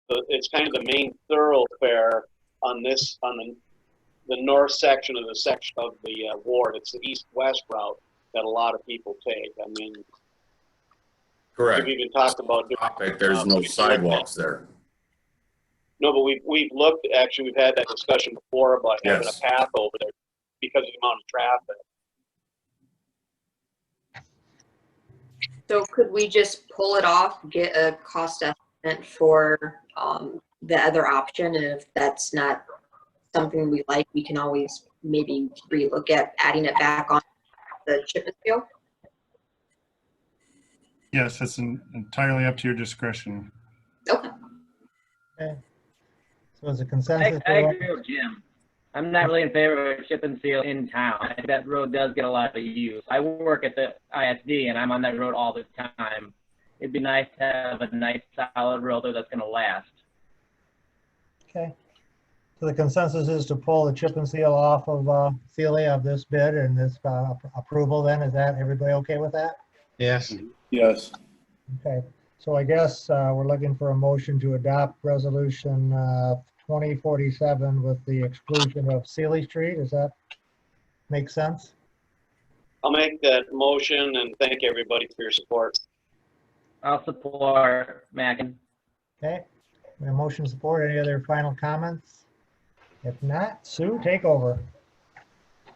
it's kind of the main thoroughfare on the north section of the ward. It's the east-west route that a lot of people take. I mean, Correct. we've even talked about There's no sidewalks there. No, but we've looked, actually, we've had that discussion before about having a path over there because of the amount of traffic. So could we just pull it off, get a cost estimate for the other option? And if that's not something we like, we can always maybe relook at adding it back on the chip and seal? Yes, that's entirely up to your discretion. Okay. Okay. So is a consensus? I agree with Jim. I'm not really in favor of a chip and seal in town. I think that road does get a lot of use. I work at the ISD and I'm on that road all the time. It'd be nice to have a nice solid road there that's going to last. Okay. So the consensus is to pull the chip and seal off of Sealy of this bid and this approval then. Is that everybody okay with that? Yes. Yes. Okay. So I guess we're looking for a motion to adopt resolution 2047 with the exclusion of Sealy Street. Does that make sense? I'll make that motion and thank everybody for your support. I'll support Mackin. Okay. We have motion support. Any other final comments? If not, Sue, take over.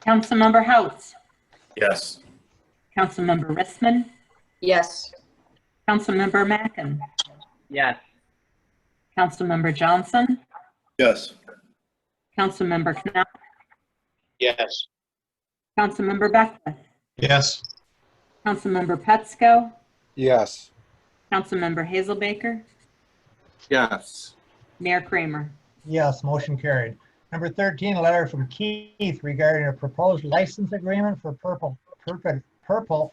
Councilmember House, Yes. Councilmember Rissman, Yes. Councilmember Mackin, Yes. Councilmember Johnson, Yes. Councilmember Knopf, Yes. Councilmember Beckwith, Yes. Councilmember Petsko, Yes. Councilmember Hazelbaker, Yes. Mayor Kramer. Yes, motion carried. Number 13, a letter from Keith regarding a proposed license agreement for Purple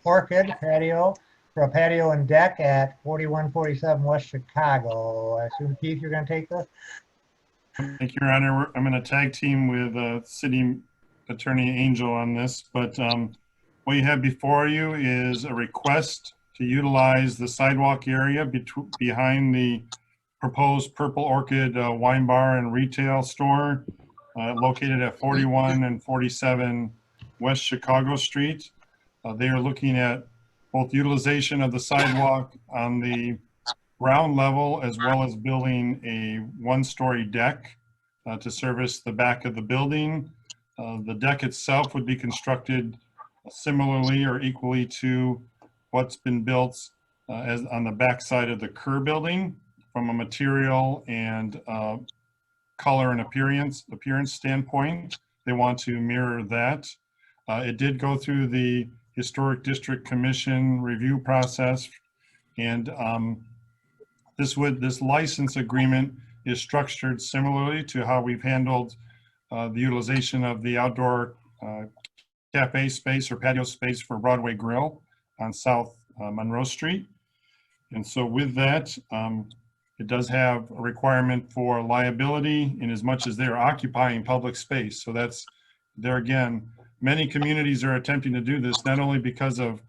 Orchid patio for a patio and deck at 4147 West Chicago. I assume, Keith, you're going to take this? Thank you, Your Honor. I'm going to tag team with City Attorney Angel on this, but what you have before you is a request to utilize the sidewalk area behind the proposed Purple Orchid wine bar and retail store located at 41 and 47 West Chicago Street. They are looking at both utilization of the sidewalk on the ground level as well as building a one-story deck to service the back of the building. The deck itself would be constructed similarly or equally to what's been built as on the back side of the Kerr building from a material and color and appearance standpoint. They want to mirror that. It did go through the Historic District Commission review process, and this license agreement is structured similarly to how we've handled the utilization of the outdoor cafe space or patio space for Broadway Grill on South Monroe Street. And so with that, it does have a requirement for liability in as much as they're occupying public space. So that's there again, many communities are attempting to do this not only because of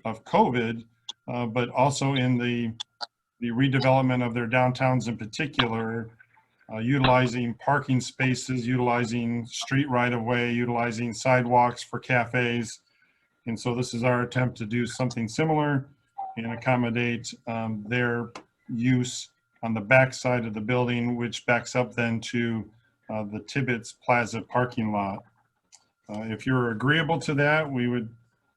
COVID, but also in the redevelopment of their downtowns in particular, utilizing parking spaces, utilizing street right-of-way, utilizing sidewalks for cafes. And so this is our attempt to do something similar and accommodate their use on the back side of the building, which backs up then to the Tibbetts Plaza parking lot. If you're agreeable to that, we would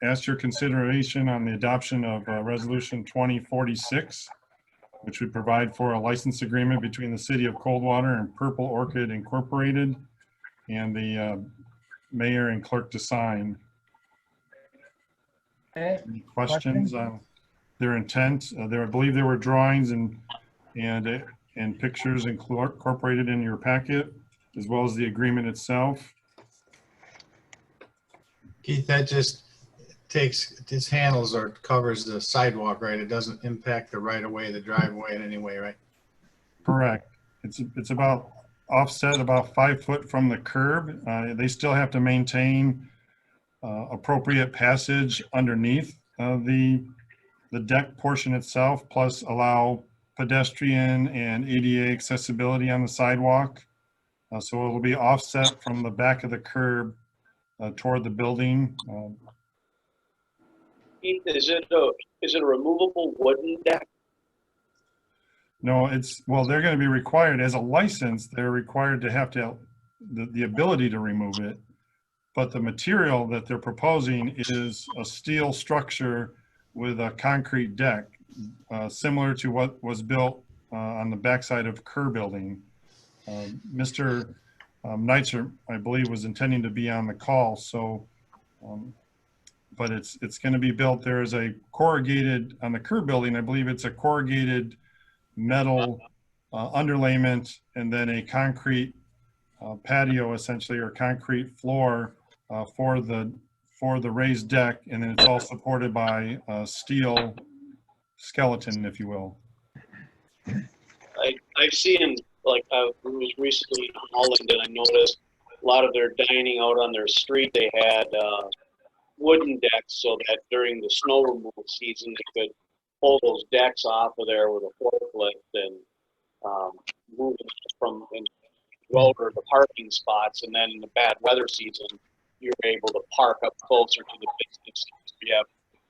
ask your consideration on the adoption of Resolution 2046, which would provide for a license agreement between the City of Coldwater and Purple Orchid Incorporated and the mayor and clerk to sign. Okay. Any questions on their intent? I believe there were drawings and pictures incorporated in your packet, as well as the agreement itself. Keith, that just handles or covers the sidewalk, right? It doesn't impact the right of way, the driveway in any way, right? Correct. It's about offset about 5 foot from the curb. They still have to maintain appropriate passage underneath the deck portion itself, plus allow pedestrian and ADA accessibility on the sidewalk. So it will be offset from the back of the curb toward the building. Keith, is it a removable wooden deck? No, well, they're going to be required, as a license, they're required to have the ability to remove it. But the material that they're proposing is a steel structure with a concrete deck, similar to what was built on the backside of Kerr Building. Mr. Neitzer, I believe, was intending to be on the call, so, but it's going to be built. There is a corrugated, on the Kerr Building, I believe it's a corrugated metal underlayment, and then a concrete patio, essentially, or concrete floor for the raised deck, and then it's all supported by a steel skeleton, if you will. I've seen, like, I was recently in Holland, and I noticed a lot of their dining out on their street, they had wooden decks so that during the snow removal season, they could pull those decks off of there with a forklift and move them from over the parking spots. And then in the bad weather season, you're able to park up closer to the business. You have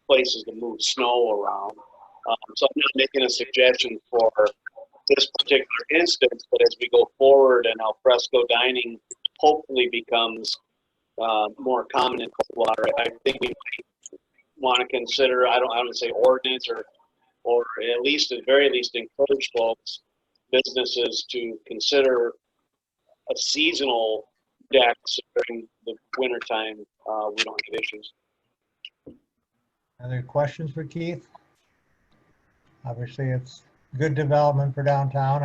places to move snow around. So I'm not making a suggestion for this particular instance, but as we go forward and al fresco dining hopefully becomes more common in Coldwater, I think we might want to consider, I don't want to say ordinance, or at least, at very least, encourage folks, businesses to consider a seasonal deck so during the wintertime we don't have issues. Other questions for Keith? Obviously, it's good development for downtown.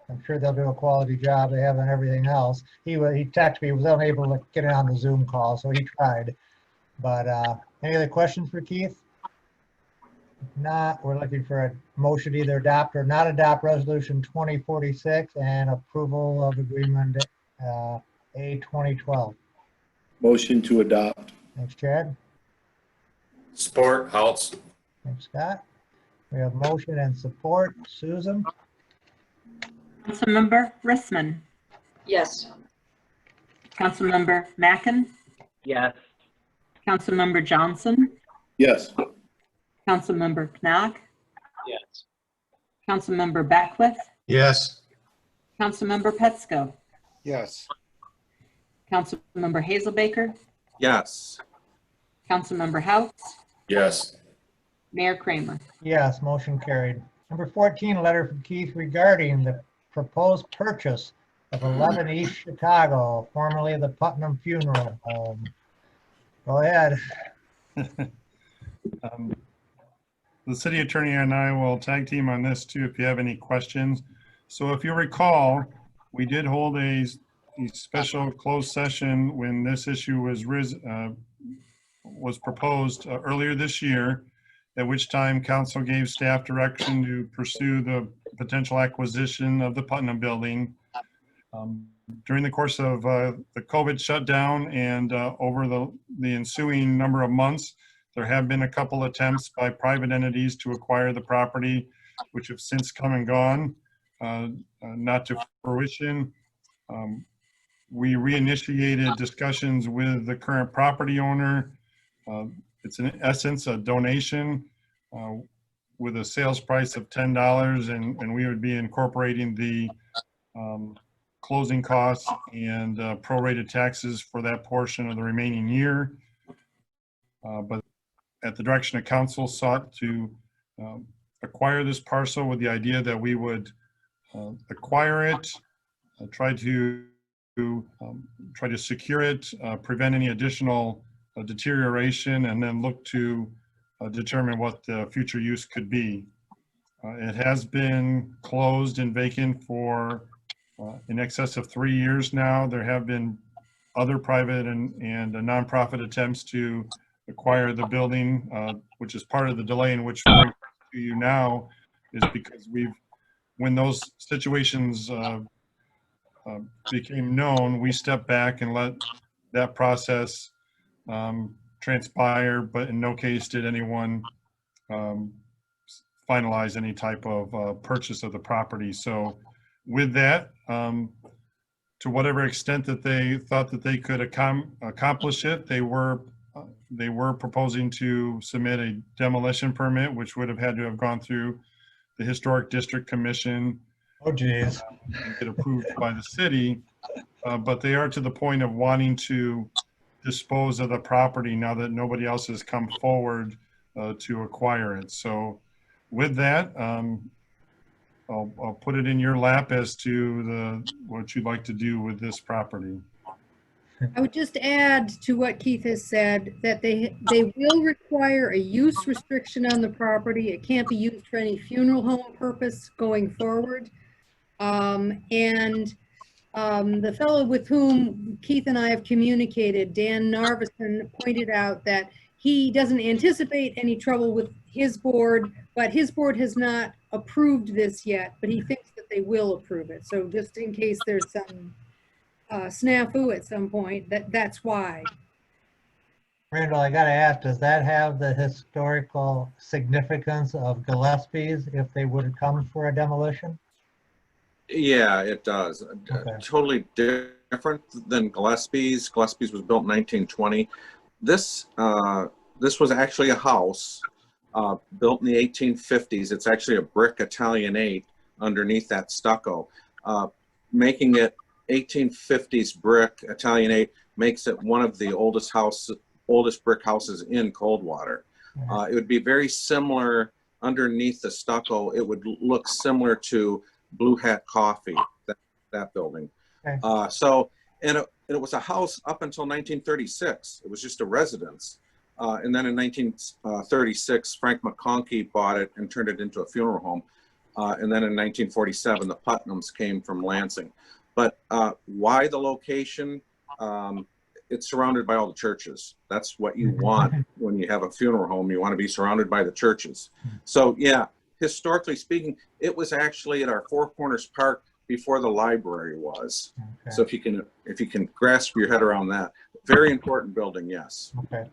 I'm sure they'll do a quality job. They have on everything else. He texted me, he was unable to get on the Zoom call, so he tried. But any other questions for Keith? If not, we're looking for a motion to either adopt or not adopt Resolution 2046 and approval of agreement A 2012. Motion to adopt. Thanks, Chad. Support, Haltz. Thanks, Scott. We have motion and support. Susan? Councilmember Rissman, Yes. Councilmember Mackin, Yes. Councilmember Johnson, Yes. Councilmember Knock, Yes. Councilmember Beckwith, Yes. Councilmember Petsko, Yes. Councilmember Hazelbaker, Yes. Councilmember House, Yes. Mayor Kramer. Yes, motion carried. Number 14, a letter from Keith regarding the proposed purchase of 11 East Chicago, formerly the Putnam Funeral Home. Go ahead. The city attorney and I will tag team on this too if you have any questions. So if you recall, we did hold a special closed session when this issue was proposed earlier this year, at which time council gave staff direction to pursue the potential acquisition of the Putnam building. During the course of the COVID shutdown and over the ensuing number of months, there have been a couple attempts by private entities to acquire the property, which have since come and gone, not to fruition. We reinitiated discussions with the current property owner. It's in essence a donation with a sales price of $10, and we would be incorporating the closing costs and prorated taxes for that portion of the remaining year. But at the direction of council, sought to acquire this parcel with the idea that we would acquire it, try to secure it, prevent any additional deterioration, and then look to determine what the future use could be. It has been closed and vacant for in excess of 3 years now. There have been other private and nonprofit attempts to acquire the building, which is part of the delay in which we're to you now, is because when those situations became known, we stepped back and let that process transpire, but in no case did anyone finalize any type of purchase of the property. So with that, to whatever extent that they thought that they could accomplish it, they were proposing to submit a demolition permit, which would have had to have gone through the Historic District Commission Oh, geez. and get approved by the city. But they are to the point of wanting to dispose of the property now that nobody else has come forward to acquire it. So with that, I'll put it in your lap as to what you'd like to do with this property. I would just add to what Keith has said, that they will require a use restriction on the property. It can't be used for any funeral home purpose going forward. The fellow with whom Keith and I have communicated, Dan Narveson, pointed out that he doesn't anticipate any trouble with his board, but his board has not approved this yet, but he thinks that they will approve it. So just in case there's some snafu at some point, that's why. Randall, I gotta ask, does that have the historical significance of Gillespie's if they would have come for a demolition? Yeah, it does. Okay. Totally different than Gillespie's. Gillespie's was built in 1920. This was actually a house built in the 1850s. It's actually a brick Italianate underneath that stucco. Making it 1850s brick Italianate makes it one of the oldest brick houses in Coldwater. It would be very similar underneath the stucco. It would look similar to Blue Hat Coffee, that building. Okay. And it was a house up until 1936. It was just a residence. And then in 1936, Frank McConkey bought it and turned it into a funeral home. And then in 1947, the Putnams came from Lansing. But why the location? It's surrounded by all the churches. That's what you want when you have a funeral home. You want to be surrounded by the churches. So yeah, historically speaking, it was actually at our Four Corners Park before the library was. Okay. So if you can grasp your head around that, very important building, yes. Okay.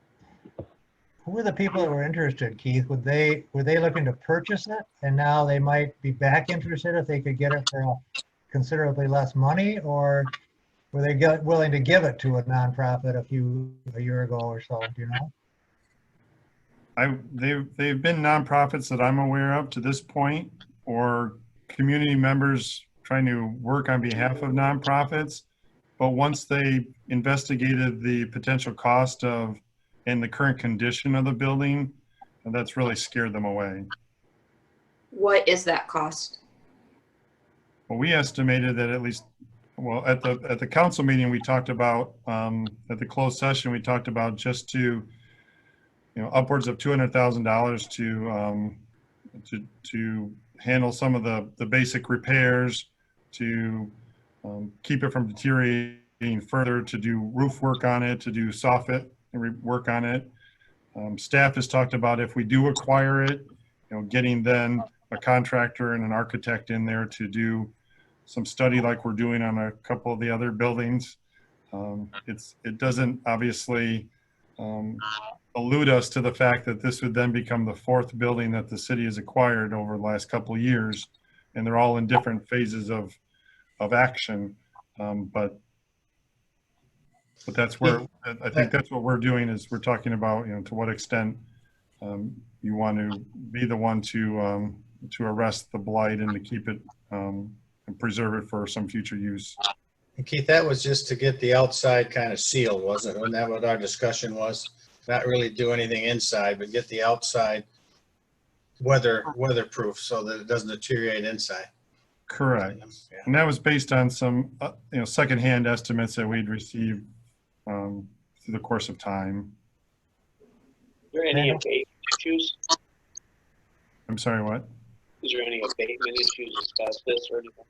Who were the people that were interested, Keith? Were they looking to purchase it, and now they might be back interested if they could get it for considerably less money, or were they willing to give it to a nonprofit a year ago or so? Do you know? They've been nonprofits that I'm aware of to this point, or community members trying to work on behalf of nonprofits. But once they investigated the potential cost of and the current condition of the building, that's really scared them away. What is that cost? Well, we estimated that at least, well, at the council meeting, we talked about, at the closed session, we talked about just to, upwards of $200,000 to handle some of the basic repairs, to keep it from deteriorating further, to do roof work on it, to do soffit work on it. Staff has talked about if we do acquire it, getting then a contractor and an architect in there to do some study like we're doing on a couple of the other buildings. It doesn't obviously allude us to the fact that this would then become the fourth building that the city has acquired over the last couple of years, and they're all in different phases of action. But that's where I think that's what we're doing, is we're talking about, to what extent you want to be the one to arrest the blight and to keep it and preserve it for some future use. And Keith, that was just to get the outside kind of sealed, wasn't it? Wasn't that what our discussion was? Not really do anything inside, but get the outside weatherproof so that it doesn't deteriorate inside. Correct. Yeah. And that was based on some, secondhand estimates that we'd received through the course of time. Is there any abatement issues? I'm sorry, what? Is there any abatement issues, asbestos or anything?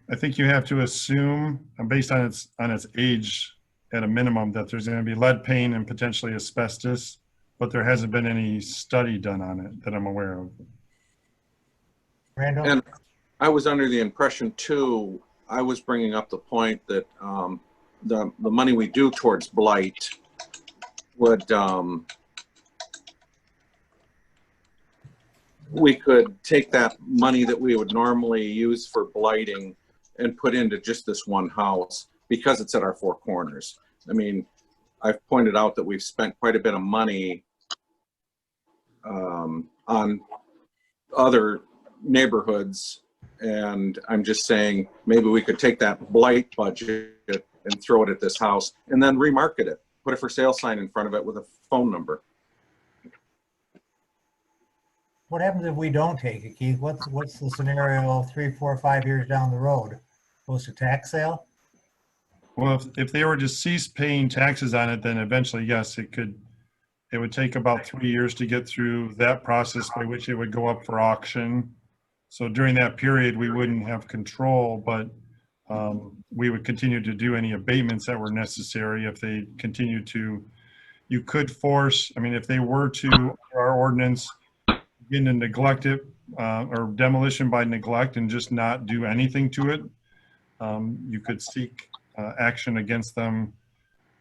I think you have to assume, based on its age, at a minimum, that there's going to be lead paint and potentially asbestos, but there hasn't been any study done on it that I'm aware of. Randall? And I was under the impression too, I was bringing up the point that the money we do towards blight we could take that money that we would normally use for blighting and put into just this one house because it's at our four corners. I mean, I've pointed out that we've spent quite a bit of money on other neighborhoods, and I'm just saying maybe we could take that blight budget and throw it at this house and then remarket it, put a for sale sign in front of it with a phone number. What happens if we don't take it, Keith? What's the scenario 3, 4, 5 years down the road? Goes to tax sale? Well, if they were to cease paying taxes on it, then eventually, yes, it would take about 3 years to get through that process by which it would go up for auction. So during that period, we wouldn't have control, but we would continue to do any abatements that were necessary if they continue to. You could force, I mean, if they were to, under our ordinance, begin to neglect it or demolition by neglect and just not do anything to it, you could seek action against them,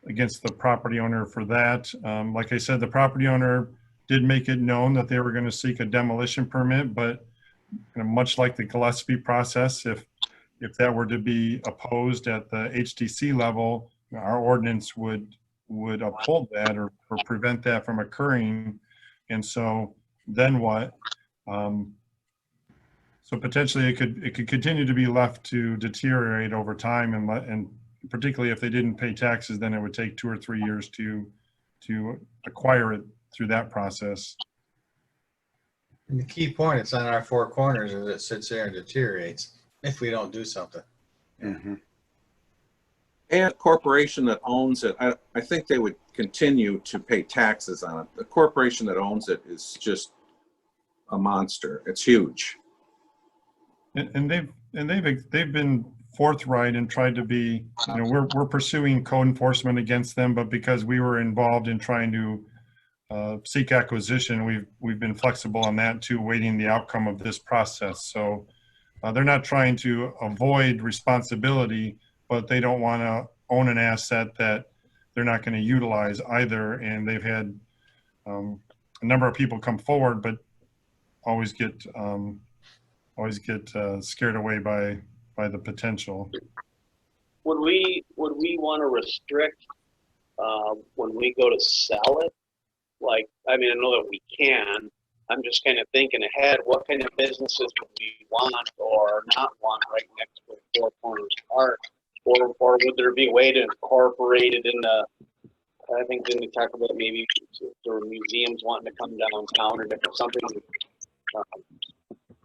against the property owner for that. Like I said, the property owner did make it known that they were going to seek a demolition permit, but much like the Gillespie process, if that were to be opposed at the HTC level, our ordinance would uphold that or prevent that from occurring. And so then what? So potentially it could continue to be left to deteriorate over time, and particularly if they didn't pay taxes, then it would take 2 or 3 years to acquire it through that process. And the key point, it's on our four corners as it sits there and deteriorates if we don't do something. And a corporation that owns it, I think they would continue to pay taxes on it. The corporation that owns it is just a monster. It's huge. And they've been forthright and tried to be, we're pursuing code enforcement against them, but because we were involved in trying to seek acquisition, we've been flexible on that too, waiting the outcome of this process. So they're not trying to avoid responsibility, but they don't want to own an asset that they're not going to utilize either. And they've had a number of people come forward, but always get scared away by the potential. Would we want to restrict when we go to sell it? Like, I mean, I know that we can. I'm just kind of thinking ahead. What kind of businesses would we want or not want right next to the Four Corners Park? Or would there be a way to incorporate it in the? I think didn't we talk about maybe there were museums wanting to come downtown or different something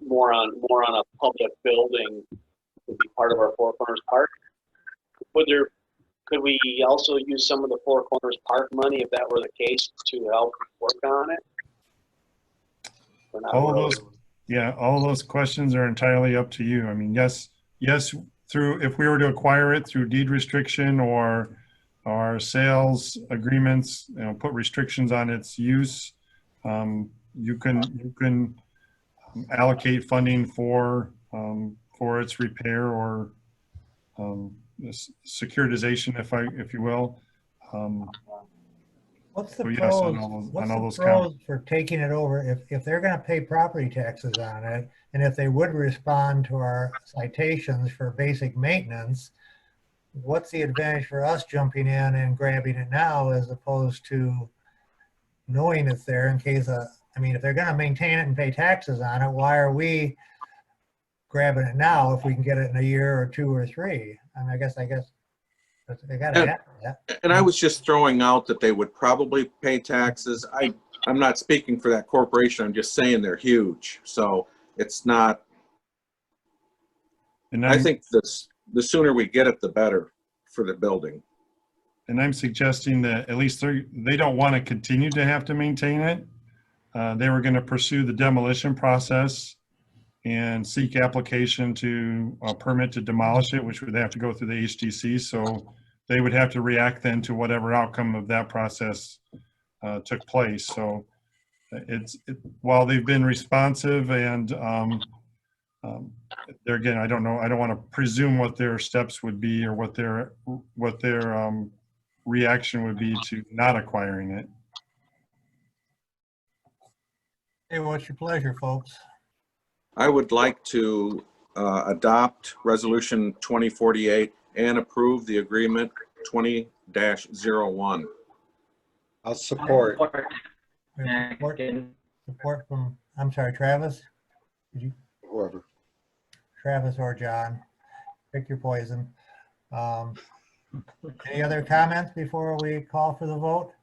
more on a public building would be part of our Four Corners Park. Could we also use some of the Four Corners Park money if that were the case to help work on it? All those questions are entirely up to you. I mean, yes, if we were to acquire it through deed restriction or our sales agreements, put restrictions on its use, you can allocate funding for its repair or securitization, if you will. What's the so yes, pros, on all what's those the pros for taking it over if they're going to pay property taxes on it, and if they would respond to our citations for basic maintenance? What's the advantage for us jumping in and grabbing it now as opposed to knowing it's there in case if they're going to maintain it and pay taxes on it, why are we grabbing it now if we can get it in a year or 2 or 3? I mean, I guess they got to have that. And I was just throwing out that they would probably pay taxes. I'm not speaking for that corporation. I'm just saying they're huge. So it's not. And I think the sooner we get it, the better for the building. And I'm suggesting that at least they don't want to continue to have to maintain it. They were going to pursue the demolition process and seek application to a permit to demolish it, which would have to go through the HDC. So they would have to react then to whatever outcome of that process took place. So while they've been responsive and there again, I don't know, I don't want to presume what their steps would be or what their reaction would be to not acquiring it. Hey, what's your pleasure, folks? I would like to adopt Resolution 2048 and approve the agreement 20-01. I'll support. We have Support Action. support from, I'm sorry, Travis? Did you, Whoever. Travis or John? Pick your poison. Any other comments before we call for the vote?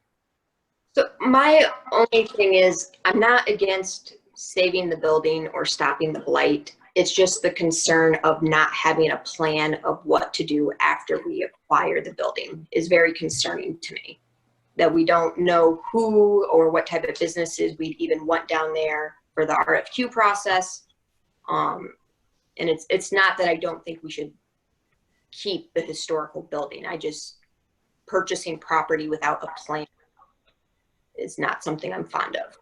So my only thing is, I'm not against saving the building or stopping the blight. It's just the concern of not having a plan of what to do after we acquire the building is very concerning to me. That we don't know who or what type of businesses we'd even want down there for the RFQ process. And it's not that I don't think we should keep the historical building. I just, purchasing property without a plan is not something I'm fond of.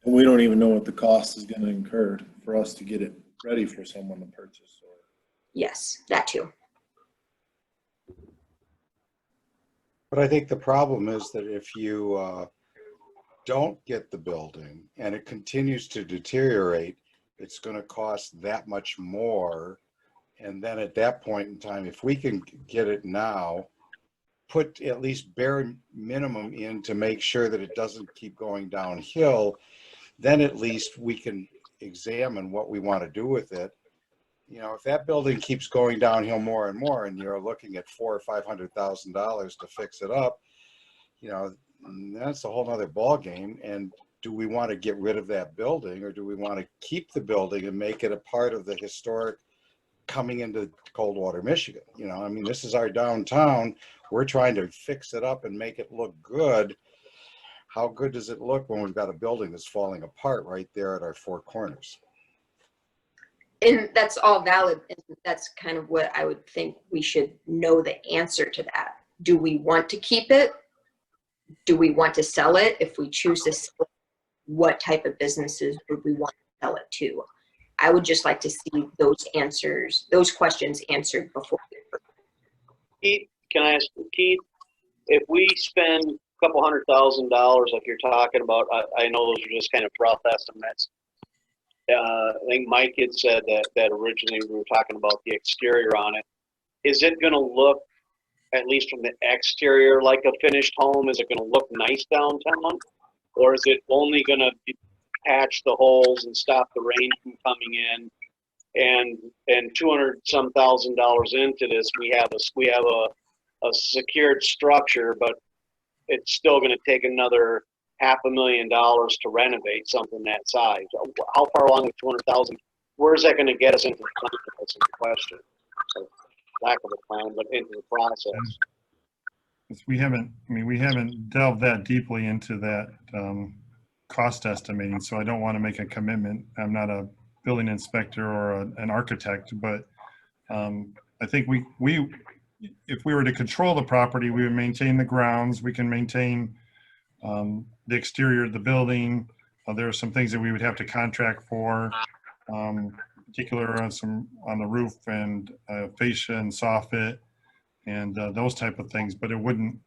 And we don't even know what the cost is gonna incur for us to get it ready for someone to purchase. Yes, that too. But I think the problem is that if you don't get the building and it continues to deteriorate, it's going to cost that much more. And then at that point in time, if we can get it now, put at least bare minimum in to make sure that it doesn't keep going downhill, then at least we can examine what we want to do with it. You know, if that building keeps going downhill more and more, and you're looking at $400,000 or $500,000 to fix it up, you know, that's a whole nother ballgame. And do we want to get rid of that building, or do we want to keep the building and make it a part of the historic coming into Coldwater, Michigan? You know, I mean, this is our downtown. We're trying to fix it up and make it look good. How good does it look when we've got a building that's falling apart right there at our four corners? And that's all valid. And that's kind of what I would think we should know the answer to that. Do we want to keep it? Do we want to sell it? If we choose to sell it, what type of businesses would we want to sell it to? I would just like to see those answers, those questions answered before. Keith, can I ask Keith, if we spend a couple $100,000 like you're talking about, I know those are just kind of rough estimates. I think Mike had said that originally we were talking about the exterior on it. Is it going to look, at least from the exterior, like a finished home? Is it going to look nice downtown? Or is it only going to patch the holes and stop the rain from coming in? And $200-some thousand into this, we have a secured structure, but it's still going to take another $500,000 to renovate something that size. How far along with 200,000? Where is that going to get us into the plan? That's the question. So, lack of a plan, but into the process. We haven't delved that deeply into that cost estimating, so I don't want to make a commitment. I'm not a building inspector or an architect, but I think we if we were to control the property, we would maintain the grounds. We can maintain the exterior of the building. There are some things that we would have to contract for, particular on the roof and fascia and soffit and those type of things, but it wouldn't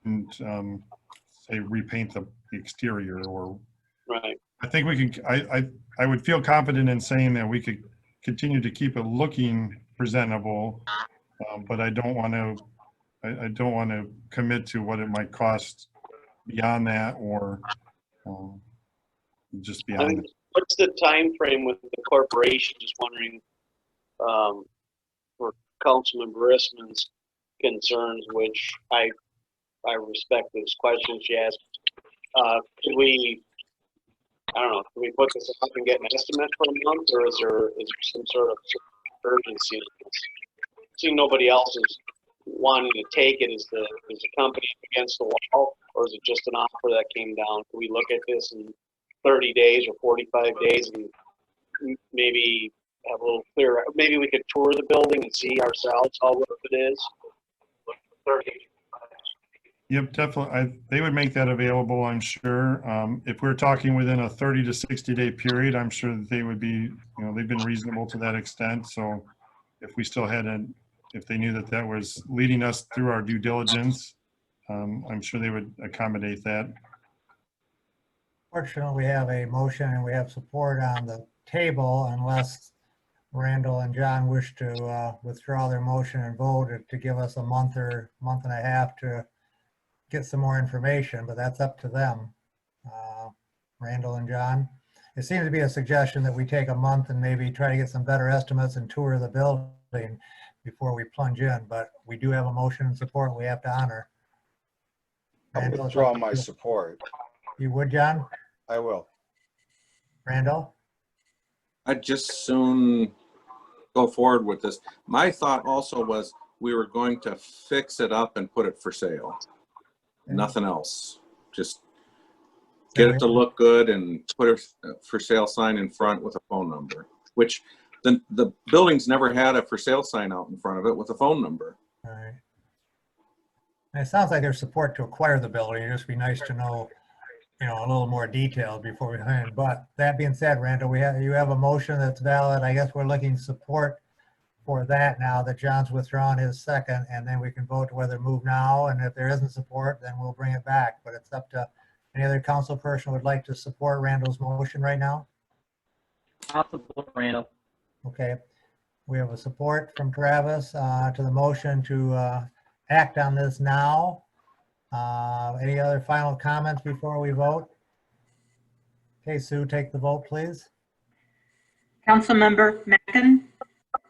say repaint the exterior or. Right. I think we can, I would feel confident in saying that we could continue to keep it looking presentable, but I don't want to commit to what it might cost beyond that, or just beyond it. What's the time frame with the corporation? Just wondering, for Councilman Brisman's concerns, which I respect this question she asked. Could we, I don't know, can we put this up and get an estimate for a month, or is there some sort of urgency? See, nobody else is wanting to take it. Is the company against the wall, or is it just an offer that came down? Can we look at this in 30 days or 45 days and maybe have a little clearer? Maybe we could tour the building and see ourselves how rough it is. 30. Yep, definitely. They would make that available, I'm sure. If we're talking within a 30 to 60 day period, I'm sure that they would be, they've been reasonable to that extent. So if we still had if they knew that was leading us through our due diligence, I'm sure they would accommodate that. Fortunately, we have a motion and we have support on the table unless Randall and John wish to withdraw their motion and vote to give us a month or month and a half to get some more information, but that's up to them. Randall and John. It seems to be a suggestion that we take a month and maybe try to get some better estimates and tour the building before we plunge in, but we do have a motion and support we have to honor. I'll Randall, withdraw my support. You would, John? I will. Randall? I'd just soon go forward with this. My thought also was we were going to fix it up and put it for sale. Nothing else. Just get it to look good and put a for sale sign in front with a phone number, which the building's never had a for sale sign out in front of it with a phone number. All right. And it sounds like there's support to acquire the building. It'd just be nice to know, you know, a little more detail before we hand. But that being said, Randall, you have a motion that's valid. I guess we're looking support for that now that John's withdrawn his second, and then we can vote whether to move now. And if there isn't support, then we'll bring it back. But it's up to any other council person who would like to support Randall's motion right now. I'll support Randall. Okay. We have a support from Travis to the motion to act on this now. Any other final comments before we vote? Okay, Sue, take the vote, please. Councilmember Mackin,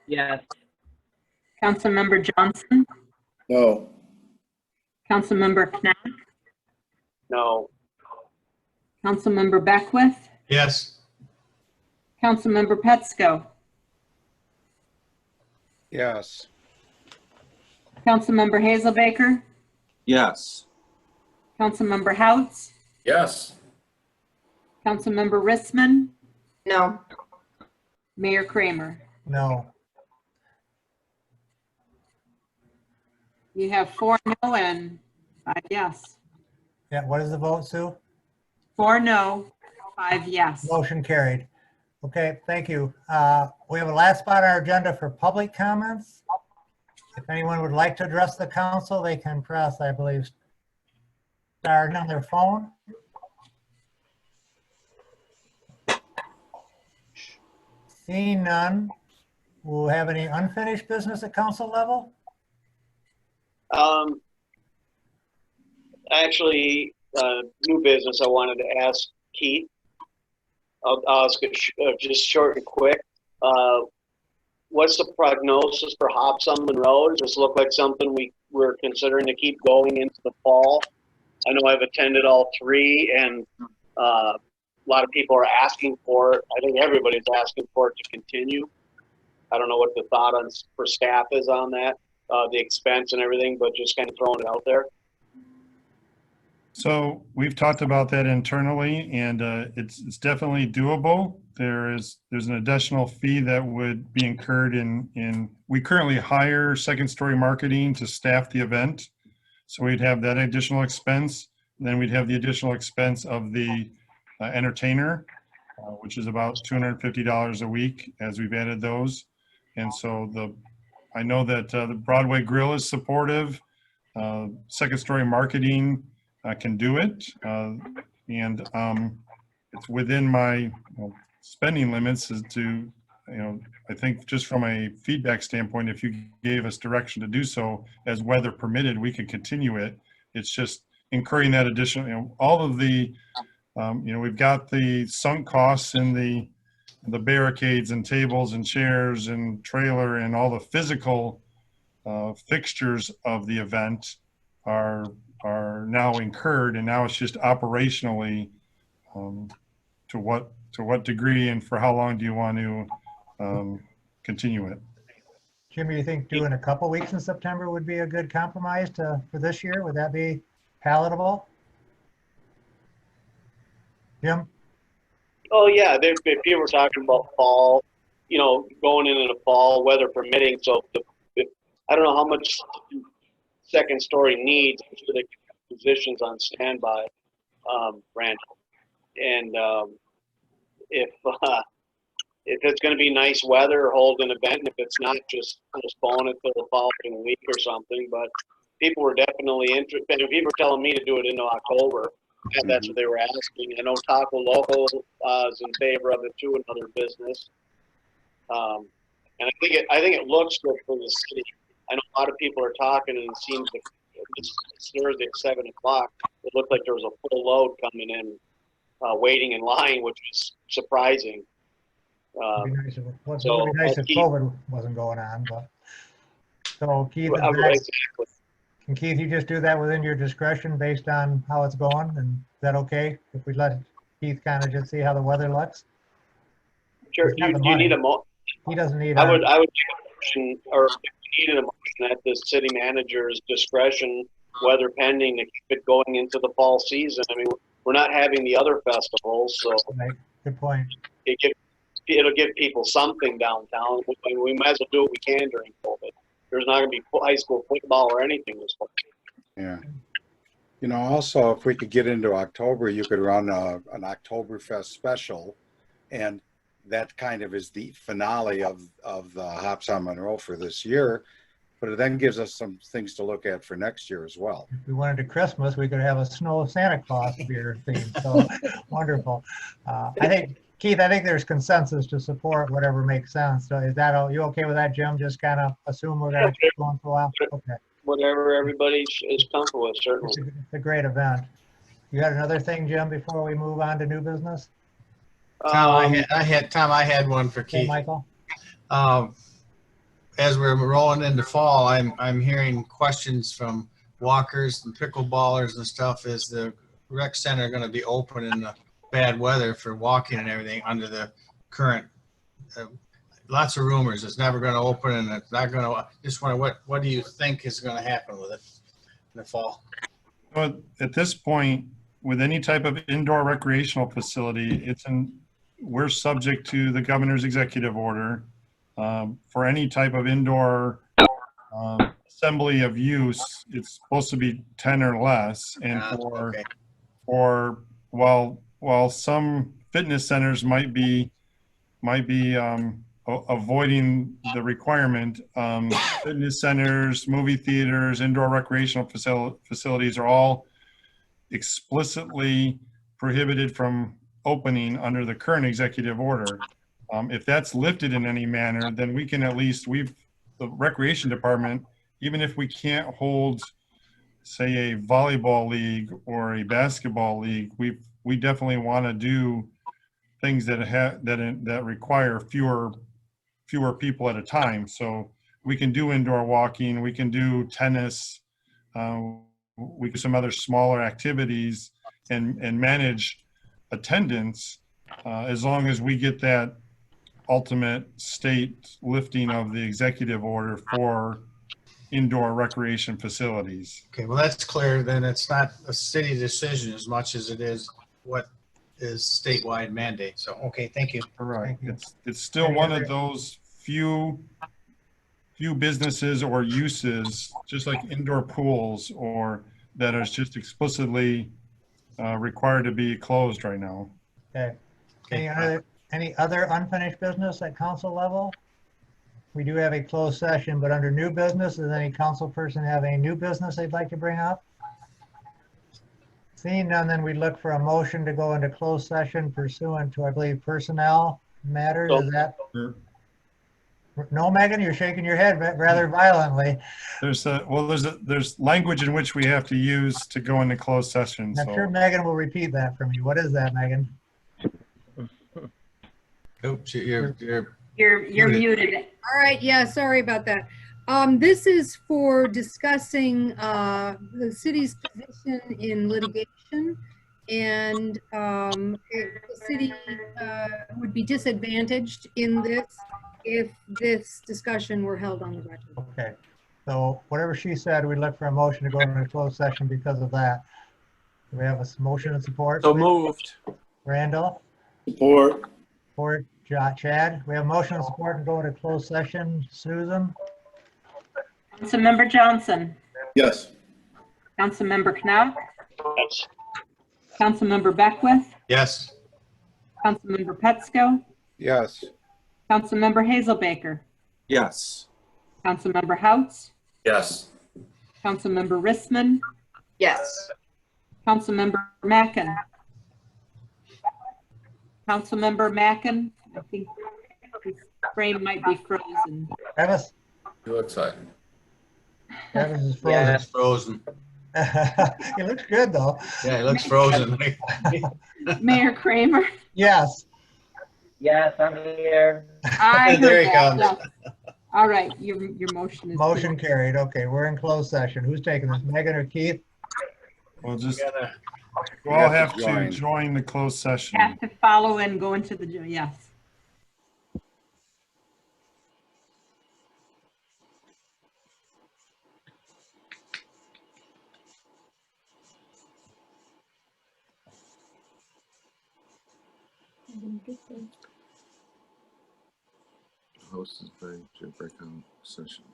Yes. Councilmember Johnson, No. Councilmember Knapp, No. Councilmember Beckwith, Yes. Councilmember Petsko, Yes. Councilmember Hazelbaker, Yes. Councilmember Houts, Yes. Councilmember Rissman, No. Mayor Kramer. No. You have 4 no and 5 yes. Yeah, what is the vote, Sue? 4 no, 5 yes. Motion carried. Okay, thank you. We have a last spot on our agenda for public comments. If anyone would like to address the council, they can press, I believe, star on their phone. Seeing none, will have any unfinished business at council level? Actually, new business I wanted to ask Keith. I'll ask it just short and quick. What's the prognosis for Hobsonman Road? Does this look like something we're considering to keep going into the fall? I know I've attended all 3, and a lot of people are asking for it. I think everybody's asking for it to continue. I don't know what the thought for staff is on that, the expense and everything, but just kind of throwing it out there. So we've talked about that internally, and it's definitely doable. There's an additional fee that would be incurred we currently hire Second Story Marketing to staff the event. So we'd have that additional expense. Then we'd have the additional expense of the entertainer, which is about $250 a week as we've added those. And so I know that the Broadway Grill is supportive. Second Story Marketing can do it. And it's within my spending limits as to, I think just from a feedback standpoint, if you gave us direction to do so as weather permitted, we could continue it. It's just incurring that additional, all of the, we've got the sunk costs in the barricades and tables and chairs and trailer and all the physical fixtures of the event are now incurred, and now it's just operationally to what degree and for how long do you want to continue it. Jimmy, you think doing a couple weeks in September would be a good compromise for this year? Would that be palatable? Jim? Oh yeah, if you were talking about fall, going into the fall, weather permitting. So I don't know how much Second Story needs for the positions on standby, Randall. And if it's going to be nice weather, hold an event. And if it's not, just postpone it till the following week or something. But people were definitely interested. People were telling me to do it into October. And that's what they were asking. I know Taco Loco is in favor of it too, another business. And I think it looks good for the city. I know a lot of people are talking, and it seems like this Thursday at 7 o'clock, it looked like there was a full load coming in, waiting in line, which was surprising. It'd be nice if, well, it so would be nice if Keith- COVID wasn't going on, but. So Keith, is Exactly. that- can Keith, you just do that within your discretion based on how it's going? And is that okay if we let Keith kind of just see how the weather looks? Sure. He's got Do the you money. need a mo? He doesn't need. I our- would make a motion, or if you needed a motion at the city manager's discretion, weather pending, to keep it going into the fall season. I mean, we're not having the other festivals, so Right, good point. it'll give people something downtown. We might as well do what we can during COVID. There's not gonna be high school football or anything this fall. Yeah. You know, also, if we could get into October, you could run an Oktoberfest special, and that kind of is the finale of the Hops on Monroe for this year, but it then gives us some things to look at for next year as well. If we wanted to Christmas, we could have a snow Santa Claus beer theme, so wonderful. I think, Keith, I think there's consensus to support whatever makes sense. So is that, you okay with that, Jim? Just kind of assume we're gonna keep going for a while? Okay, Whatever everybody is comfortable with, certainly. it's a great event. You had another thing, Jim, before we move on to new business? Tom, I had one for Okay, Keith. Michael? As we're rolling into fall, I'm hearing questions from walkers and pickleballers and stuff. Is the rec center going to be open in the bad weather for walking and everything under the current? Lots of rumors. It's never going to open, and it's not going to. Just wonder what do you think is going to happen with it in the fall? Well, at this point, with any type of indoor recreational facility, we're subject to the governor's executive order. For any type of indoor assembly of use, it's supposed to be 10 or less. And Okay. while some fitness centers might be avoiding the requirement, fitness centers, movie theaters, indoor recreational facilities are all explicitly prohibited from opening under the current executive order. If that's lifted in any manner, then we can at least, the recreation department, even if we can't hold, say, a volleyball league or a basketball league, we definitely want to do things that require fewer people at a time. So we can do indoor walking, we can do tennis, we can do some other smaller activities and manage attendance as long as we get that ultimate state lifting of the executive order for indoor recreation facilities. Okay, well, that's clear. Then it's not a city decision as much as it is what is statewide mandate. So, okay, thank you. Correct. Thank you. It's still one of those few businesses or uses, just like indoor pools, or that is just explicitly required to be closed right now. Okay. Okay. Any other unfinished business at council level? We do have a closed session, but under new business, does any council person have any new business they'd like to bring up? Seeing none, then we look for a motion to go into closed session pursuant to, I believe, personnel matters. Is that? Sure. No, Megan, you're shaking your head rather violently. There's language in which we have to use to go into closed session. I'm sure Megan will repeat that for me. What is that, Megan? Oops, you're You're muted. All right, yeah, sorry about that. This is for discussing the city's position in litigation, and the city would be disadvantaged in this if this discussion were held on the record. Okay, so whatever she said, we look for a motion to go into closed session because of that. Do we have a motion and support? So moved. Randall, Support. support, Chad. We have motion and support to go into closed session. Susan? Councilmember Johnson, Yes. Councilmember Knopf, Yes. Councilmember Beckwith, yes. Councilmember Petsko, Yes. Councilmember Hazelbaker, Yes. Councilmember Houts, Yes. Councilmember Rissman, Yes. Councilmember Mackin. Councilmember Mackin, I think his frame might be frozen. Travis, He looks like. Travis is Yeah. It's frozen. He looks good, though. Yeah, it looks frozen. Mayor Kramer. Yes. Yes, I'm here. I There heard he that, comes. yes. All right, your motion is. Motion carried. Okay, we're in closed session. Who's taking this, Megan or Keith? We'll just, Gotta- we'll all have have to to join. join the closed session. Have to follow and go into the, yes. Host is ready to break out session.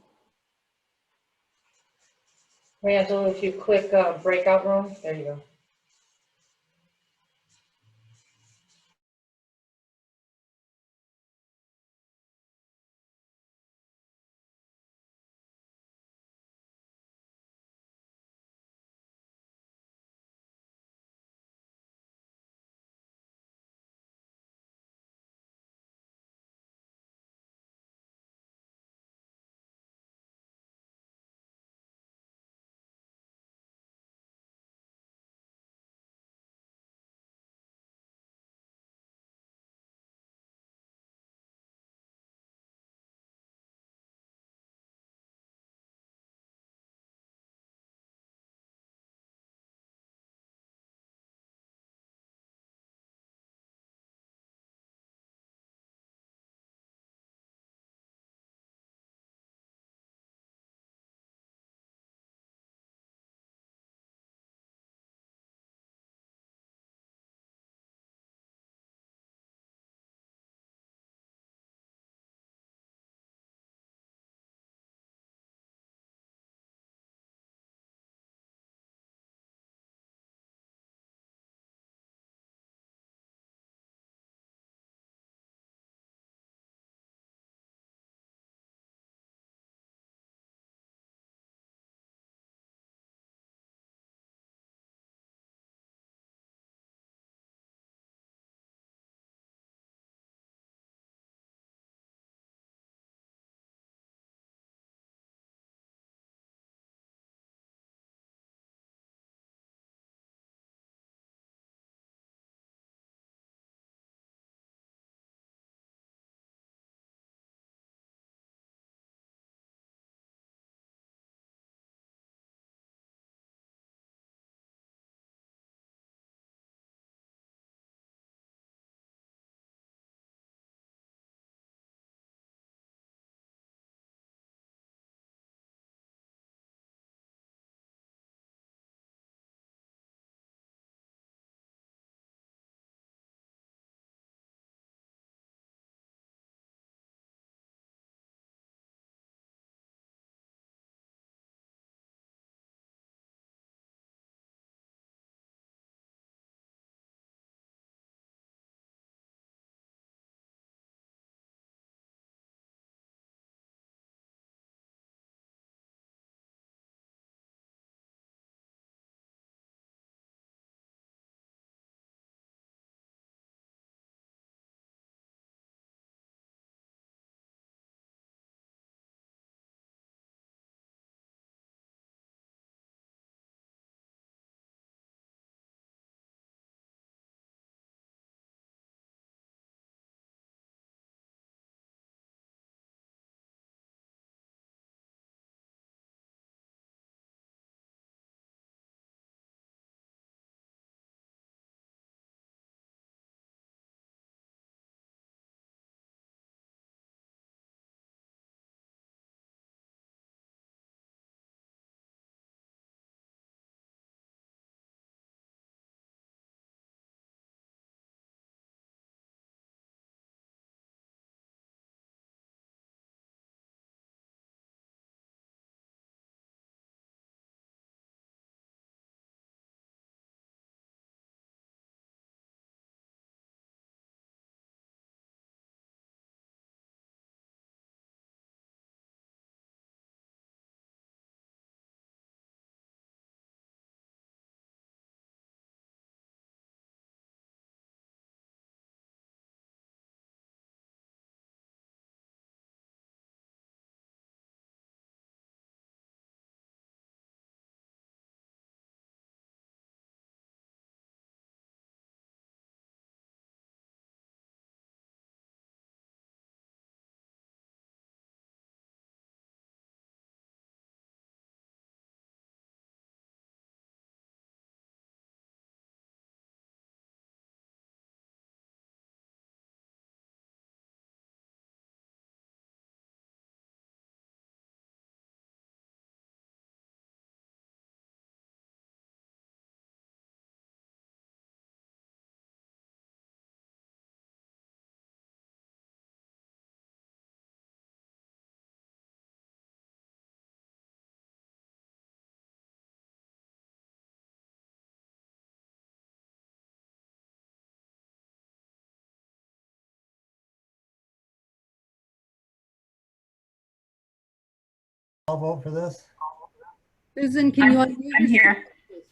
Randall, if you click breakout room, there you go. vote for this? Susan, can you unmute I'm yourself? here.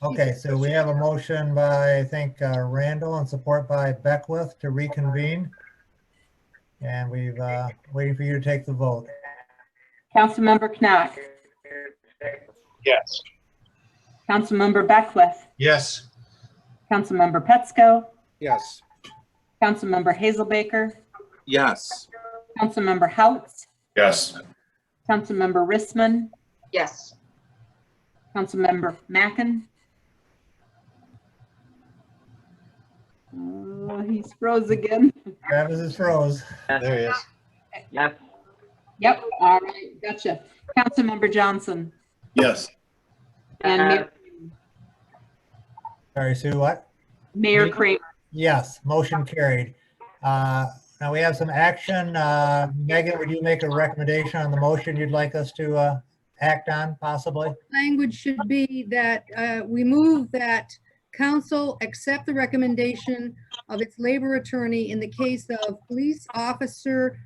Okay, so we have a motion by, I think, Randall and support by Beckwith to reconvene. And we've, waiting for you to take the vote. Councilmember Knox, Yes. Councilmember Beckwith, Yes. Councilmember Petsko, Yes. Councilmember Hazelbaker, Yes. Councilmember Houts, Yes. Councilmember Rissman, Yes. Councilmember Mackin. He's froze again. Travis is froze. There he is. Yes. Yep, all right, gotcha. Councilmember Johnson Yes. and Sorry, Sue, what? Mayor Kramer. Yes, motion carried. Now we have some action. Megan, would you make a recommendation on the motion you'd like us to act on possibly? Language should be that we move that council accept the recommendation of its labor attorney in the case of police officer,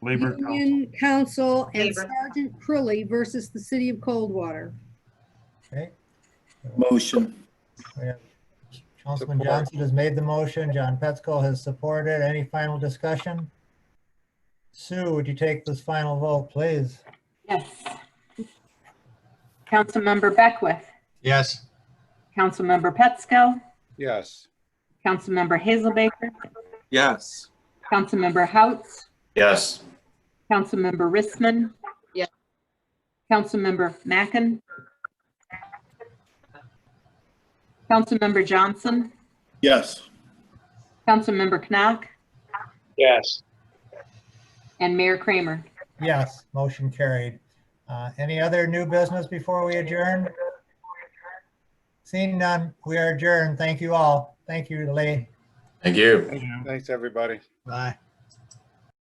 Labor Council. union council and Labor. Sergeant Crilley versus the city of Coldwater. Okay. Motion. We have Councilman Support. Johnson has made the motion. John Petsko has supported. Any final discussion? Sue, would you take this final vote, please? Yes. Councilmember Beckwith, Yes. Councilmember Petsko, Yes. Councilmember Hazelbaker, Yes. Councilmember Houts, Yes. Councilmember Rissman. Yes. Councilmember Mackin. Councilmember Johnson, Yes. Councilmember Knock, Yes. and Mayor Kramer. Yes, motion carried. Any other new business before we adjourn? Seeing none, we are adjourned. Thank you all. Thank you, Lee. Thank you. Thank you. Thanks, everybody. Bye.